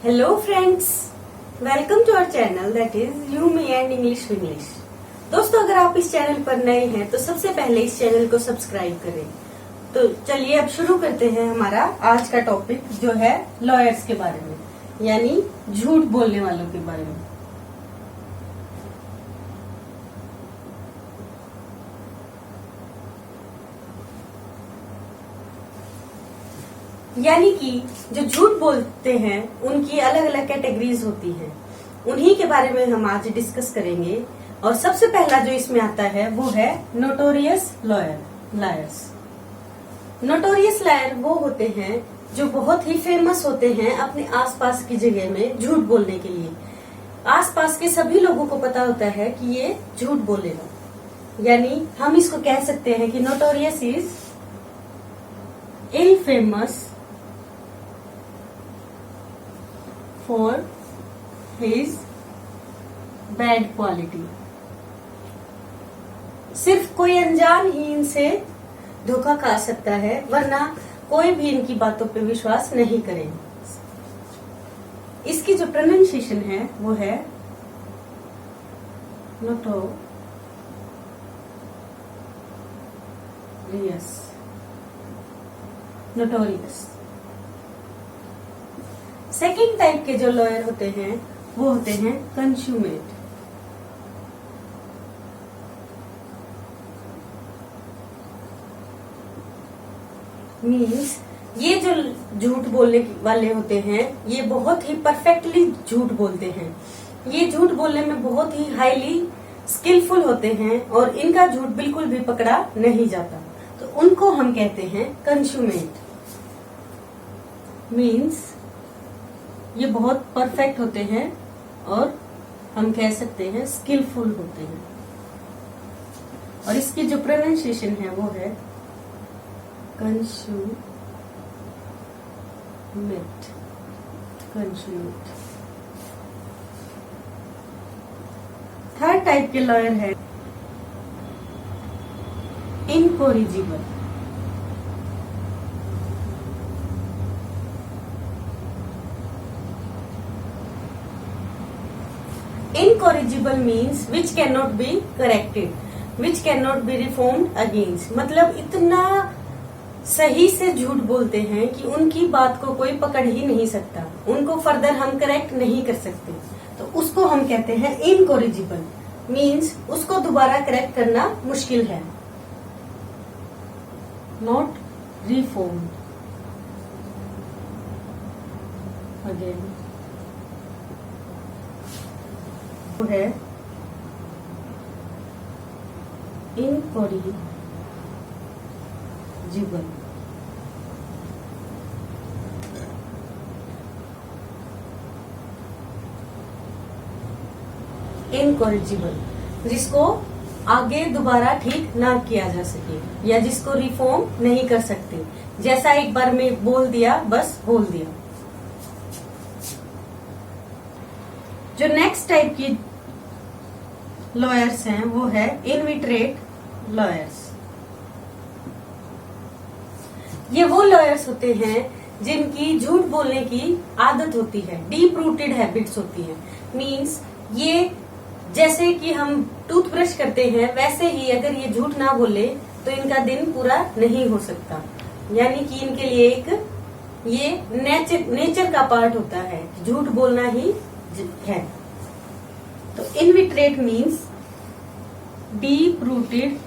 Hello friends, welcome to our channel that is you me and English English. दोस्तों, अगर आप इस channel पर नए हैं तो सबसे पहले इस चैनल को सब्सक्राइब करें। तो चलिए अब शुरू करते हैं हमारा आज का टॉपिक, जो है लॉयर्स के बारे में, यानी झूठ बोलने वालों के बारे में। यानी कि जो झूठ बोलते हैं उनकी अलग अलग कैटेगरीज होती हैं, उन्हीं के बारे में हम आज डिस्कस करेंगे। और सबसे पहला जो इसमें आता है वो है नोटोरियस लायर्स। नोटोरियस लायर वो होते हैं जो बहुत ही फेमस होते हैं अपने आसपास की जगह में झूठ बोलने के लिए। आसपास के सभी लोगों को पता होता है कि ये झूठ बोलेगा, यानी हम इसको कह सकते हैं कि notorious is ill famous for his bad quality। सिर्फ कोई अनजान ही इनसे धोखा खा सकता है, वरना कोई भी इनकी बातों पे विश्वास नहीं करेगा। इसकी जो प्रोनाउंसिएशन है वो है नोटोरियस। सेकेंड टाइप के जो लॉयर होते हैं वो होते हैं कंज्यूमेट। मीन्स ये जो झूठ बोलने वाले होते हैं ये बहुत ही परफेक्टली झूठ बोलते हैं। ये झूठ बोलने में बहुत ही हाईली स्किलफुल होते हैं और इनका झूठ बिल्कुल भी पकड़ा नहीं जाता, तो उनको हम कहते हैं कंज्यूमेट। मीन्स ये बहुत परफेक्ट होते हैं और हम कह सकते हैं स्किलफुल होते हैं। और इसकी जो प्रोनाउंसिएशन है वो है कंज्यूमेट। थर्ड टाइप के लॉयर है incorrigible. Incorrigible means which can not be corrected, which can not be reformed against. मतलब इतना सही से झूठ बोलते हैं कि उनकी बात को कोई पकड़ ही नहीं सकता, उनको फर्दर हम करेक्ट नहीं कर सकते, तो उसको हम कहते हैं इनकोरिजिबल। मीन्स उसको दोबारा करेक्ट करना मुश्किल है, नॉट रिफॉर्म्ड अगेन है इनकोरिजिबल। इनकोरिजिबल जिसको आगे दोबारा ठीक ना किया जा सके, या जिसको रिफॉर्म नहीं कर सकते, जैसा एक बार में बोल दिया बस बोल दिया। जो नेक्स्ट टाइप की लॉयर्स हैं वो है इनविट्रेट लॉयर्स। ये वो लॉयर्स होते हैं जिनकी झूठ बोलने की आदत होती है, डीप रूटेड हैबिट्स होती है। मीन्स ये जैसे कि हम टूथब्रश करते हैं वैसे ही अगर ये झूठ ना बोले तो इनका दिन पूरा नहीं हो सकता। यानी कि इनके लिए एक ये नेचर का पार्ट होता है, झूठ बोलना ही है। तो इनविट्रेट मीन्स डीप रूटेड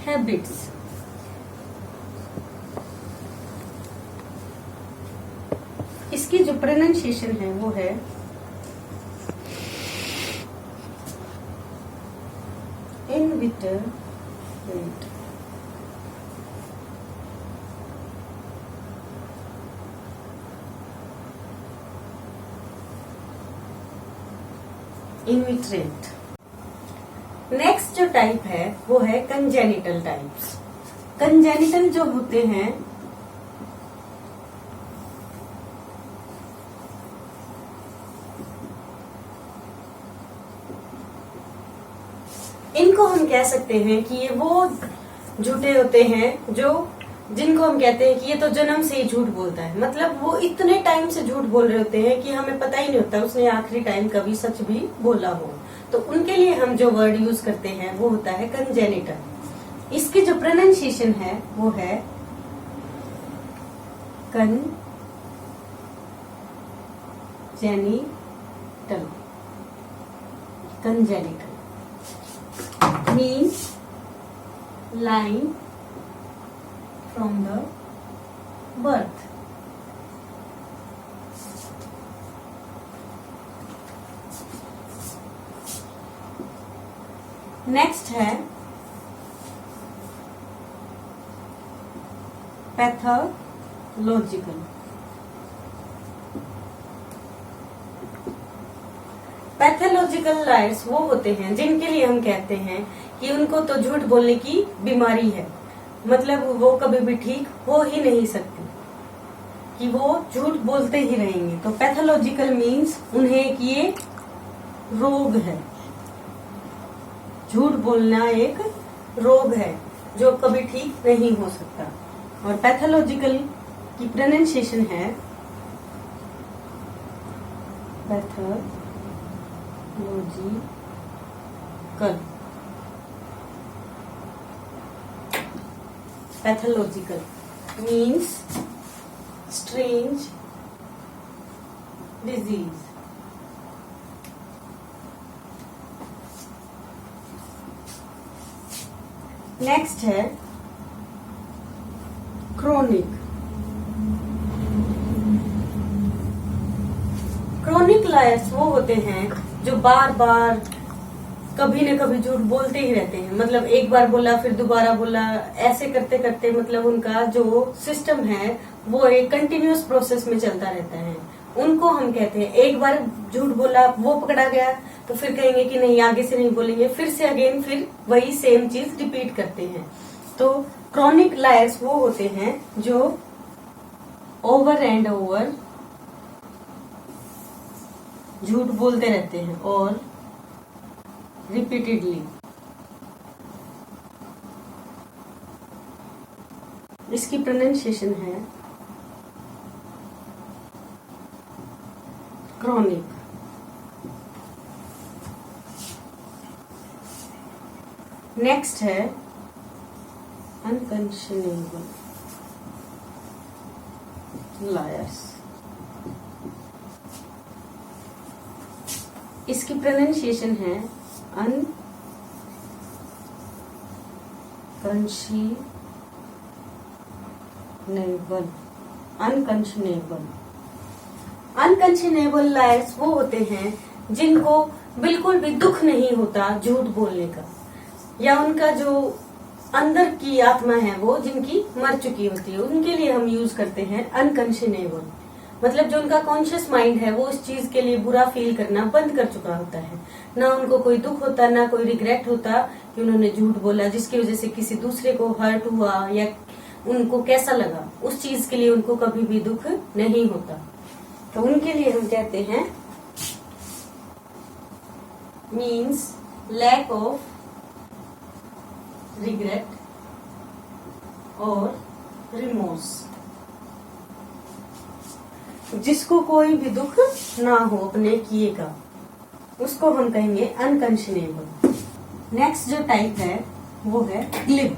हैबिट्स। इसकी जो प्रोनाउंसिएशन है वो है इनविट्रेट। इनविट्रेट। नेक्स्ट जो टाइप है वो है कंजेनिटल टाइप्स। कंजेनिटल जो होते हैं इनको हम कह सकते हैं कि ये वो झूठे होते हैं जो जिनको हम कहते हैं कि ये तो जन्म से ही झूठ बोलता है, मतलब वो इतने टाइम से झूठ बोल रहे होते हैं कि हमें पता ही नहीं होता उसने आखिरी टाइम कभी सच भी बोला हो। तो उनके लिए हम जो वर्ड यूज करते हैं वो होता है कंजेनिटल। इसकी जो प्रोनाउंसिएशन है वो है congenital. Congenital means line from the birth। Next है पैथोलॉजिकल। पैथोलॉजिकल लायर्स वो होते हैं जिनके लिए हम कहते हैं कि उनको तो झूठ बोलने की बीमारी है, मतलब वो कभी भी ठीक हो ही नहीं सकती, कि वो झूठ बोलते ही रहेंगे। तो पैथोलॉजिकल मीन्स उन्हें एक ये रोग है, झूठ बोलना एक रोग है जो कभी ठीक नहीं हो सकता। और पैथोलॉजिकल की प्रोनाउंसिएशन है pathological. Pathological means strange disease. Next है क्रोनिक। क्रोनिक लायर्स वो होते हैं जो बार बार कभी न कभी झूठ बोलते ही रहते हैं, मतलब एक बार बोला फिर दोबारा बोला, ऐसे करते करते मतलब उनका जो सिस्टम है वो एक कंटिन्यूअस प्रोसेस में चलता रहता है। उनको हम कहते हैं, एक बार झूठ बोला वो पकड़ा गया तो फिर कहेंगे कि नहीं आगे से नहीं बोलेंगे, फिर से अगेन फिर वही सेम चीज रिपीट करते हैं। तो क्रोनिक लायर्स वो होते हैं जो ओवर एंड ओवर झूठ बोलते रहते हैं और रिपीटेडली। इसकी प्रोनाउंसिएशन है क्रोनिक। नेक्स्ट है अनकंशनेबल लायर्स। इसकी प्रोनाउंसिएशन है अनकंशनेबल। अनकंशनेबल अनकंशनेबल लायर्स वो होते हैं जिनको बिल्कुल भी दुख नहीं होता झूठ बोलने का, या उनका जो अंदर की आत्मा है वो जिनकी मर चुकी होती है, उनके लिए हम यूज करते हैं अनकंशनेबल। मतलब जो उनका कॉन्शियस माइंड है वो इस चीज के लिए बुरा फील करना बंद कर चुका होता है, ना उनको कोई दुख होता, ना कोई रिग्रेट होता कि उन्होंने झूठ बोला जिसकी वजह से किसी दूसरे को हर्ट हुआ या उनको कैसा लगा, उस चीज के लिए उनको कभी भी दुख नहीं होता। तो उनके लिए हम कहते हैं मीन्स लैक ऑफ रिग्रेट और रिमोर्स। जिसको कोई भी दुख ना हो अपने किए का, उसको हम कहेंगे अनकंशनेबल। नेक्स्ट जो टाइप है वो है ग्लिब।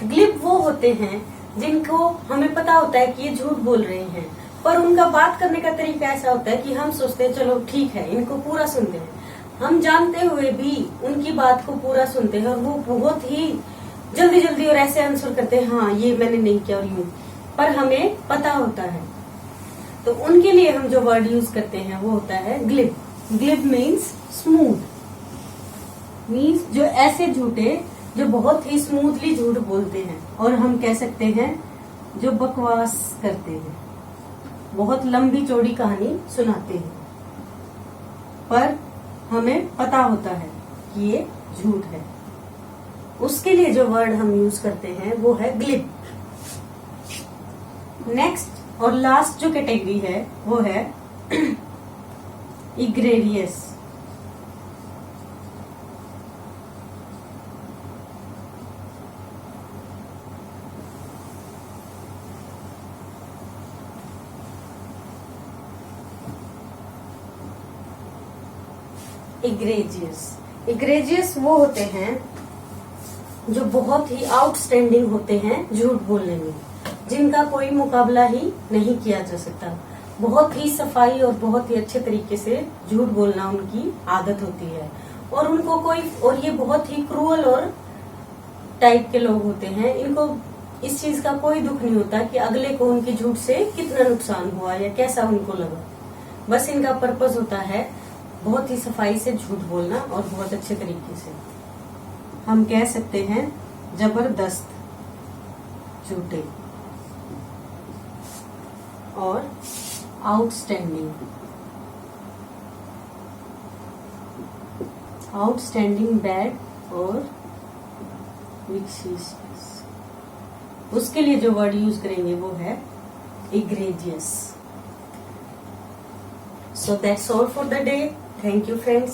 ग्लिब वो होते हैं जिनको हमें पता होता है कि ये झूठ बोल रहे हैं, पर उनका बात करने का तरीका ऐसा होता है कि हम सोचते हैं चलो ठीक है इनको पूरा सुनते हैं, हम जानते हुए भी उनकी बात को पूरा सुनते हैं और वो बहुत ही जल्दी जल्दी और ऐसे आंसर करते हैं हाँ ये मैंने नहीं किया और यूं, पर हमें पता होता है। तो उनके लिए हम जो वर्ड यूज करते हैं वो होता है glib. Glib means smooth, means जो ऐसे झूठे जो बहुत ही स्मूथली झूठ बोलते हैं, और हम कह सकते हैं जो बकवास करते हैं, बहुत लंबी चौड़ी कहानी सुनाते हैं, पर हमें पता होता है कि ये झूठ है। उसके लिए जो वर्ड हम यूज करते हैं वो है ग्लिब। नेक्स्ट और लास्ट जो कैटेगरी है वो है इग्रेरियस। इग्रेजियस। इग्रेजियस वो होते हैं जो बहुत ही आउटस्टैंडिंग होते हैं झूठ बोलने में, जिनका कोई मुकाबला ही नहीं किया जा सकता। बहुत ही सफाई और बहुत ही अच्छे तरीके से झूठ बोलना उनकी आदत होती है, और उनको और ये बहुत ही क्रूअल और टाइप के लोग होते हैं। इनको इस चीज का कोई दुख नहीं होता कि अगले को उनकी झूठ से कितना नुकसान हुआ या कैसा उनको लगा। बस इनका पर्पस होता है बहुत ही सफाई से झूठ बोलना और बहुत अच्छे तरीके से। हम कह सकते हैं जबरदस्त झूठे और आउटस्टैंडिंग। आउटस्टैंडिंग बैड और विक्सियस, उसके लिए जो वर्ड यूज करेंगे वो है इग्रेजियस। So that's all for the day. Thank you, friends.